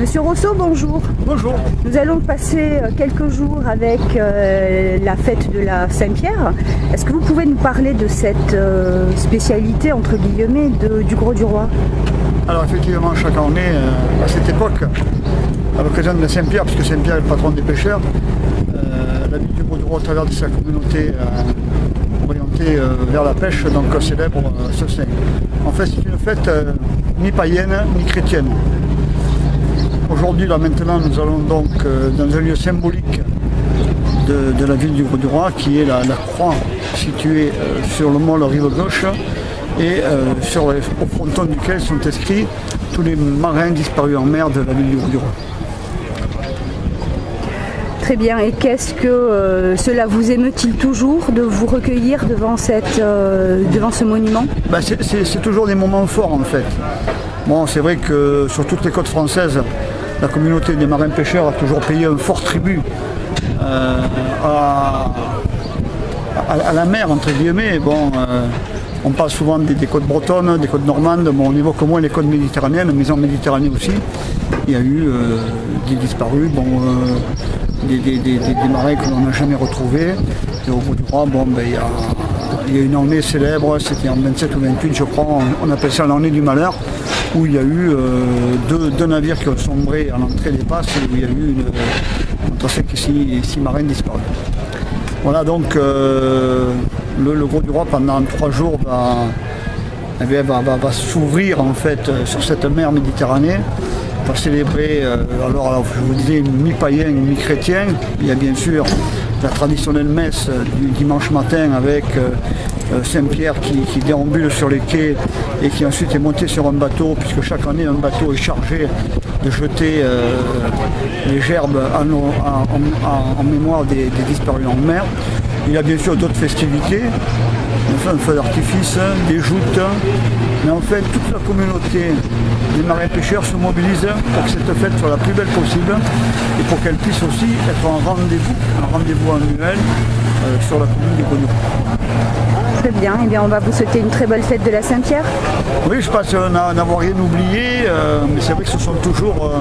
Monsieur Rousseau, bonjour. Bonjour. Nous allons passer quelques jours avec la fête de la Saint-Pierre. Est-ce que vous pouvez nous parler de cette spécialité, entre guillemets, du Gros du Roi? Alors effectivement, chaque année, à cette époque, à l'occasion de la Saint-Pierre, puisque Saint-Pierre est le patron des pêcheurs, la ville du Gros du Roi, au travers de sa communauté orientée vers la pêche, donc célèbre ce saint. En fait, c'est une fête ni païenne ni chrétienne. Aujourd'hui, là maintenant, nous allons donc dans un lieu symbolique de la ville du Gros du Roi, qui est la croix située sur le mont, la rive gauche, et au fronton duquel sont inscrits tous les marins disparus en mer de la ville du Gros du Roi. Très bien, et qu'est-ce que cela vous émeut-il toujours de vous recueillir devant ce monument? C'est toujours des moments forts en fait. Bon, c'est vrai que sur toutes les côtes françaises, la communauté des marins pêcheurs a toujours payé un fort tribut à la mer, entre guillemets. Bon, on parle souvent des côtes bretonnes, des côtes normandes, bon, on évoque au moins les côtes méditerranéennes, mais en Méditerranée aussi. Il y a eu des disparus, bon, des marins que l'on n'a jamais retrouvés. Et au Gros du Roi, bon, il y a une année célèbre, c'était en 27 ou 28, je crois, on appelle ça l'année du malheur, où il y a eu deux navires qui ont sombré à l'entrée des passes, et où il y a eu entre 5 et 6 marins disparus. Voilà, donc le Gros du Roi pendant 3 jours va s'ouvrir en fait sur cette mer Méditerranée, va célébrer, alors je vous disais, mi-païen, mi-chrétien. Il y a bien sûr la traditionnelle messe du dimanche matin avec Saint-Pierre qui déambule sur les quais et qui ensuite est monté sur un bateau, puisque chaque année un bateau est chargé de jeter les gerbes en mémoire des disparus en mer. Il y a bien sûr d'autres festivités, un feu d'artifice, des joutes, mais en fait toute la communauté des marins pêcheurs se mobilise pour que cette fête soit la plus belle possible et pour qu'elle puisse aussi être un rendez-vous annuel sur la commune du Gros du Roi. Très bien, eh bien on va vous souhaiter une très belle fête de la Saint-Pierre. Oui, je pense n'avoir rien oublié, mais c'est vrai que ce sont toujours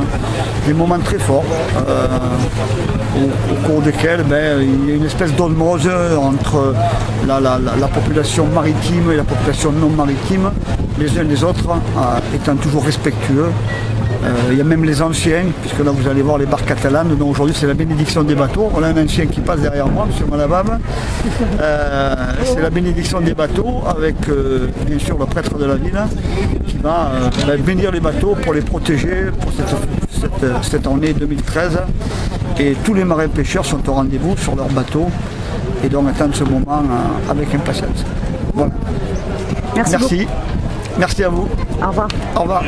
des moments très forts au cours desquels il y a une espèce d'osmose entre la population maritime et la population non maritime, les uns les autres étant toujours respectueux. Il y a même les anciens, puisque là vous allez voir les barques catalanes, dont aujourd'hui c'est la bénédiction des bateaux. Voilà un ancien qui passe derrière moi, M. Malabab. C'est la bénédiction des bateaux avec bien sûr le prêtre de la ville qui va bénir les bateaux pour les protéger pour cette année 2013. Et tous les marins pêcheurs sont au rendez-vous sur leurs bateaux et donc attendent ce moment avec impatience. Voilà. Merci. Merci à vous. Au revoir. Au revoir.